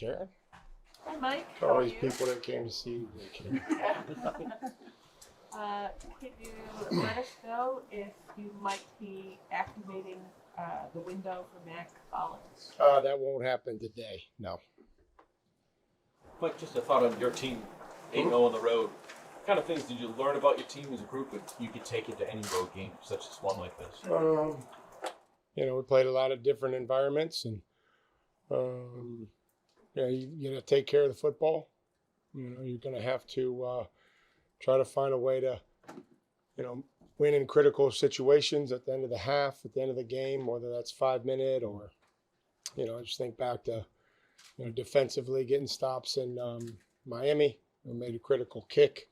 Sharon. Hi, Mike. To How all are these you? people that came to see you. Can you let us know if you might be activating the window for Mac Collins? That won't happen today, no. Mike, just a thought on your team, 8-0 on the road. What kind of things did you learn about your team as a group that you could take into any road game, such as one like this? We played a lot of different environments, and you got to take care of the football. You're going to have to try to find a way to, win in critical situations at the end of the half, at the end of the game, whether that's 5-minute or, just think back to, defensively getting stops in Miami. We made a critical kick.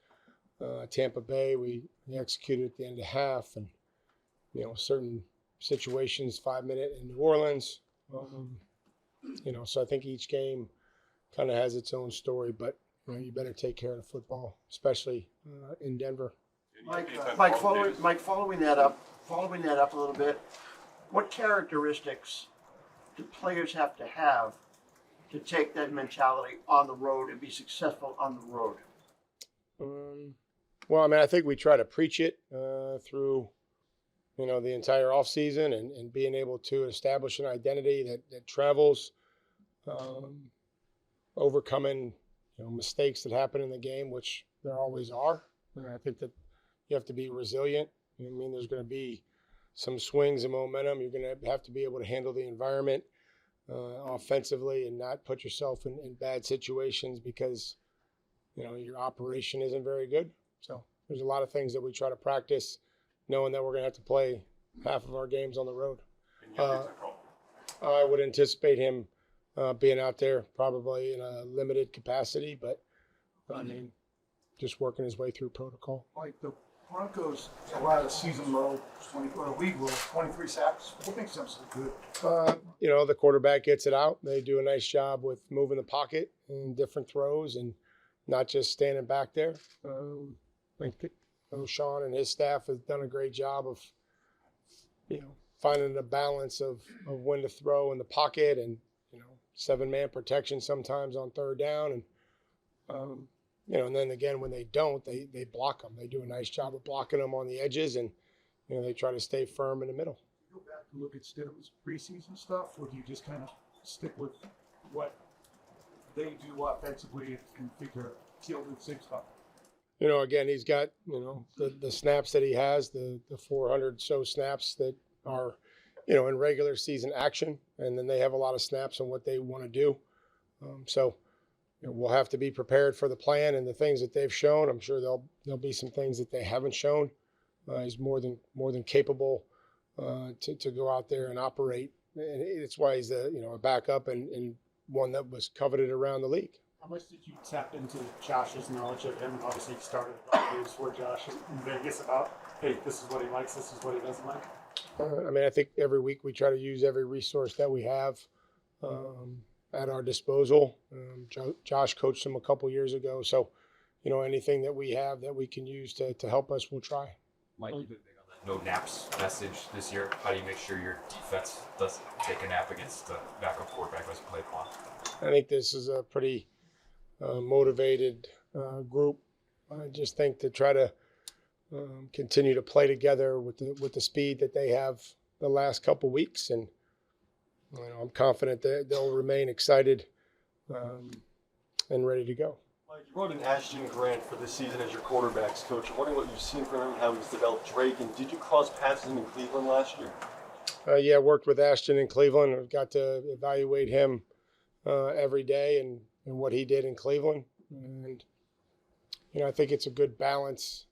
Tampa Bay, we executed at the end of half, and, certain situations, 5-minute in New Orleans. So I think each game kind of has its own story, but you better take care of the football, especially in Denver. Mike, following that up a little bit, what characteristics do players have to take that mentality on the road and be successful on the road? I think we try to preach it through, the entire offseason and being able to establish an identity that travels, overcoming, mistakes that happen in the game, which there always are. And I think that you have to be resilient. There's going to be some swings and momentum. You're going to have to be able to handle the environment offensively and not put yourself in bad situations because, your operation isn't very good. So there's a lot of things that we try to practice, knowing that we're going to have to play half of our games on the road. I would anticipate him being out there probably in a limited capacity, but just working his way through protocol. Like the Broncos allowed a season low, league low, 23 sacks. What makes them so good? The quarterback gets it out. They do a nice job with moving the pocket and different throws and not just standing back there. I think Sean and his staff has done a great job of, finding the balance of when to throw in the pocket and, 7-man protection sometimes on third down. And, and then again, when they don't, they block them. They do a nice job of blocking them on the edges, and, they try to stay firm in the middle. Go back and look at Stidham's preseason stuff, or do you just kind of stick with what they do offensively and figure kill the six stuff? Again, he's got, the snaps that he has, the 400 so snaps that are, in regular season action. And then they have a lot of snaps on what they want to do. So we'll have to be prepared for the plan and the things that they've shown. I'm sure there'll be some things that they haven't shown. He's more than capable to go out there and operate. And it's why he's a backup and one that was coveted around the league. How much did you tap into Josh's knowledge of him? Obviously, he started games for Josh in Vegas about, hey, this is what he likes, this is what he doesn't like. I think every week we try to use every resource that we have at our disposal. Josh coached him a couple years ago, so anything that we have that we can use to help us, we'll try. Mike, you've been big on the no naps message this year. How do you make sure your defense doesn't take a nap against the backup quarterback as play clock? I think this is a pretty motivated group. I just think to try to continue to play together with the speed that they have the last couple weeks, and I'm confident that they'll remain excited and ready to go. Mike, you brought in Ashton Grant for this season as your quarterbacks coach. I'm wondering what you've seen from him, how he's developed Drake, and did you cross paths with him in Cleveland last year? I worked with Ashton in Cleveland. I've got to evaluate him every day and what he did in Cleveland. And, I think it's a good balance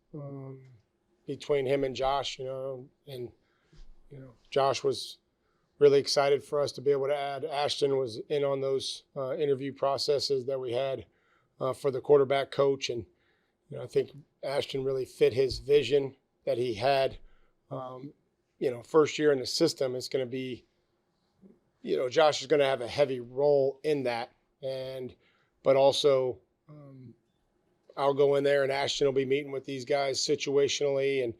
between him and Josh, and Josh was really excited for us to be able to add. Ashton was in on those interview processes that we had for the quarterback coach. And, I think Ashton really fit his vision that he had. First year in the system, it's going to be, Josh is going to have a heavy role in that. But also, I'll go in there and Ashton will be meeting with these guys situationally. And,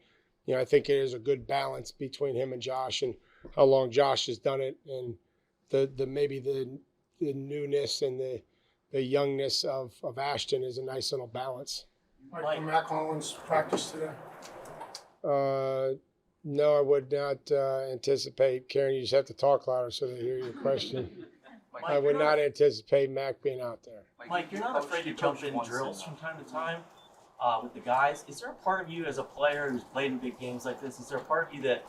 I think it is a good balance between him and Josh and how long Josh has done it and maybe the newness and the youngness of Ashton is a nice little balance. Mike, Mac Hollins practice today? No, I would not anticipate. Karen, you just have to talk louder so they hear your question. I would not anticipate Mac being out there. Mike, you're not afraid to jump in drills from time to time with the guys. Is there a part of you as a player who's played in big games like this? Is there a part of you that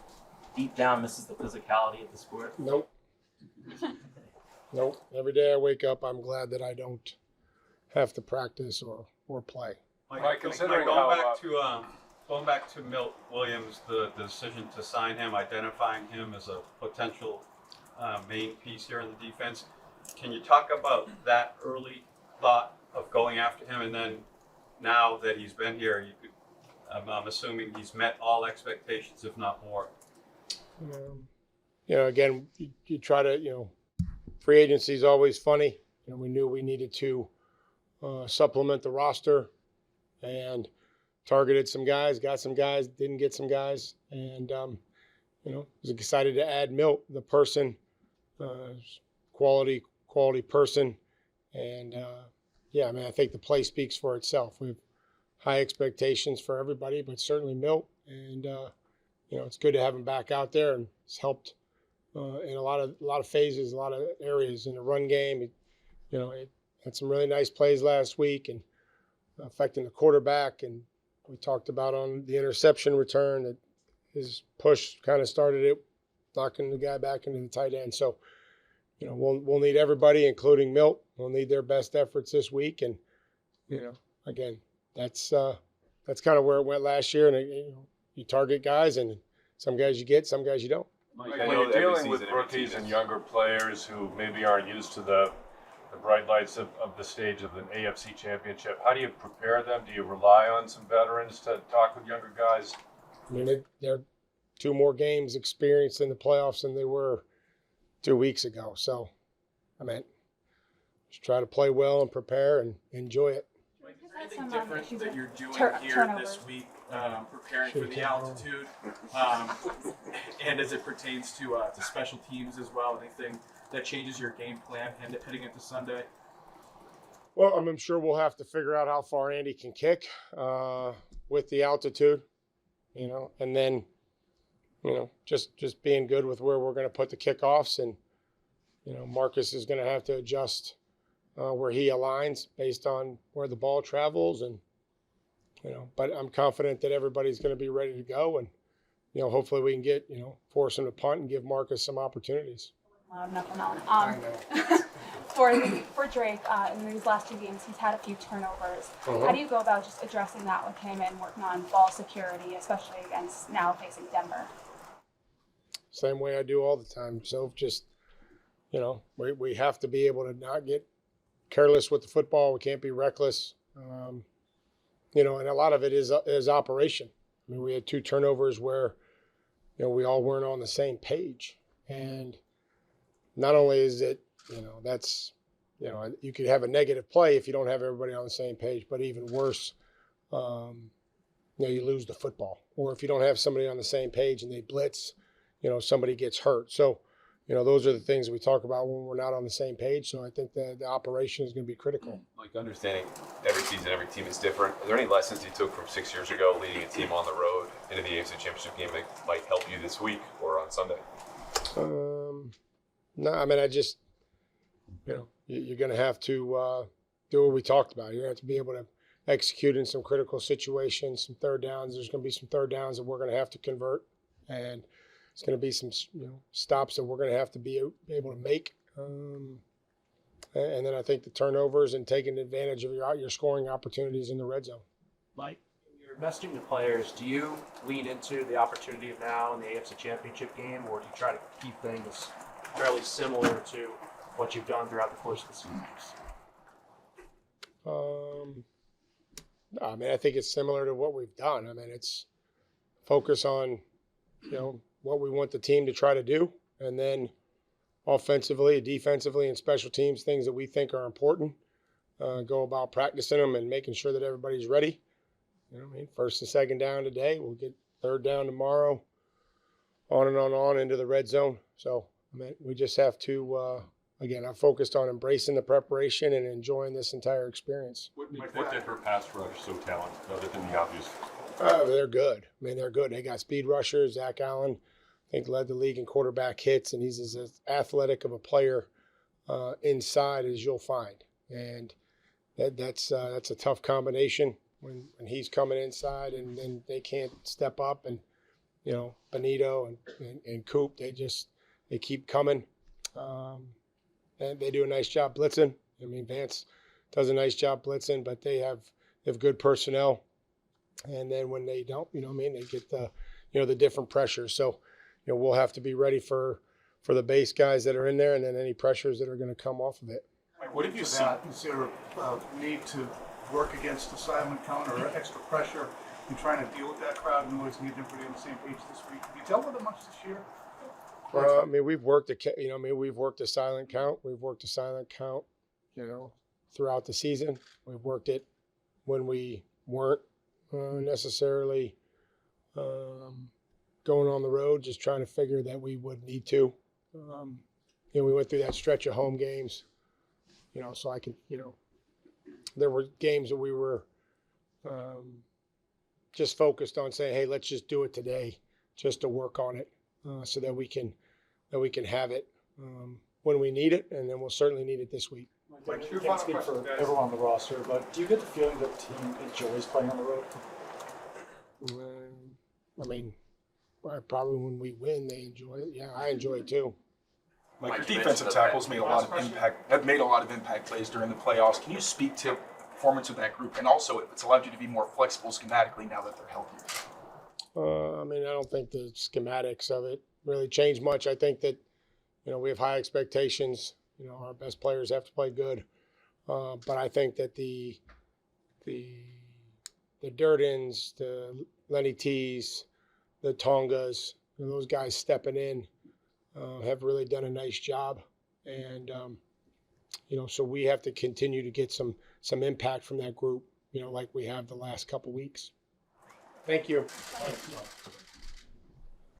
deep down misses the physicality of the sport? Nope. Nope. Every day I wake up, I'm glad that I don't have to practice or play. Mike, considering going back to Milt Williams, the decision to sign him, identifying him as a potential main piece here in the defense, can you talk about that early thought of going after him, and then now that he's been here, I'm assuming he's met all expectations, if not more. Again, you try to, free agency is always funny. We knew we needed to supplement the roster and targeted some guys, got some guys, didn't get some guys. And, was excited to add Milt, the person, quality person. And, I think the play speaks for itself. We have high expectations for everybody, but certainly Milt. And, it's good to have him back out there, and it's helped in a lot of phases, a lot of areas in the run game. It had some really nice plays last week and affecting the quarterback. And we talked about on the interception return that his push kind of started it, knocking the guy back into the tight end. So, we'll need everybody, including Milt. We'll need their best efforts this week. And, again, that's kind of where it went last year. And, you target guys, and some guys you get, some guys you don't. Mike, when you're dealing with rookies and younger players who maybe aren't used to the bright lights of the stage of an AFC championship, how do you prepare them? Do you rely on some veterans to talk with younger guys? I mean, they're 2 more games experienced in the playoffs than they were 2 weeks ago. So, just try to play well and prepare and enjoy it. Mike, is there anything different that you're doing here turnovers. this week, preparing for the altitude, and as it pertains to special teams as well? Anything that changes your game plan heading into Sunday? Well, I'm sure we'll have to figure out how far Andy can kick with the altitude, and then, just being good with where we're going to put the kickoffs. And, Marcus is going to have to adjust where he aligns based on where the ball travels. And, but I'm confident that everybody's going to be ready to go. And, hopefully we can force him to punt and give Marcus some opportunities. Loud enough amount. For Drake, in these last 2 games, he's had a few turnovers. How do you go about just addressing that with him and working on ball security, especially against now facing Denver? Same way I do all the time. So just, we have to be able to not get careless with the football. We can't be reckless. And a lot of it is operation. I mean, we had 2 turnovers where, we all weren't on the same page. And not only is it, that's, you could have a negative play if you don't have everybody on the same page, but even worse, you lose the football. Or if you don't have somebody on the same page and they blitz, somebody gets hurt. So, those are the things we talk about when we're not on the same page. So I think the operation is going to be critical. Like, understanding every season, every team is different. Are there any lessons you took from 6 years ago leading a team on the road into the AFC Championship game that might help you this week or on Sunday? No, I just, you're going to have to do what we talked about. You're going to have to be able to execute in some critical situations, some third downs. There's going to be some third downs that we're going to have to convert. And it's going to be some stops that we're going to have to be able to make. And then I think the turnovers and taking advantage of your scoring opportunities in the red zone. Mike, when you're messaging the players, do you lean into the opportunity of now in the AFC Championship game, or do you try to keep things fairly similar to what you've done throughout the course of the season? I think it's similar to what we've done. It's focus on, what we want the team to try to do, and then offensively, defensively, and special teams, things that we think are important. Go about practicing them and making sure that everybody's ready. First and second down today, we'll get third down tomorrow, on and on into the red zone. So, we just have to, again, I'm focused on embracing the preparation and enjoying this entire experience. What did her pass rush so talented, other than the obvious? They're good. I mean, they're good. They got speed rushers. Zach Allen, I think, led the league in quarterback hits, and he's as athletic of a player inside as you'll find. And that's a tough combination when he's coming inside and then they can't step up. And, you know, Benito and Coop, they keep coming. And they do a nice job blitzing. I mean, Vance does a nice job blitzing, but they have good personnel. And then when they don't, you know what I mean, they get the different pressures. So, you know, we'll have to be ready for the base guys that are in there and then any pressures that are going to come off of it. What have you seen? Is there a need to work against the silent count or extra pressure in trying to deal with that crowd and always get everybody on the same page this week? Have you dealt with it much this year? I mean, we've worked a silent count. We've worked a silent count, you know, throughout the season. We've worked it when we weren't necessarily going on the road, just trying to figure that we would need to. You know, we went through that stretch of home games, you know, so I could, you know, there were games that we were just focused on saying, hey, let's just do it today, just to work on it, so that we can have it when we need it, and then we'll certainly need it this week. I can't speak for everyone on the roster, but do you get the feeling that the team enjoys playing on the road? I mean, probably when we win, they enjoy it. Yeah, I enjoy it too. Like, your defensive tackles made a lot of impact. Have made a lot of impact plays during the playoffs. Can you speak to performance of that group, and also if it's allowed you to be more flexible schematically now that they're healthier? I mean, I don't think the schematics of it really change much. I think that, you know, we have high expectations. You know, our best players have to play good, but I think that the Durtons, the Lenny T's, the Tongas, you know, those guys stepping in have really done a nice job, and you know, so we have to continue to get some impact from that group, you know, like we have the last couple weeks. Thank you.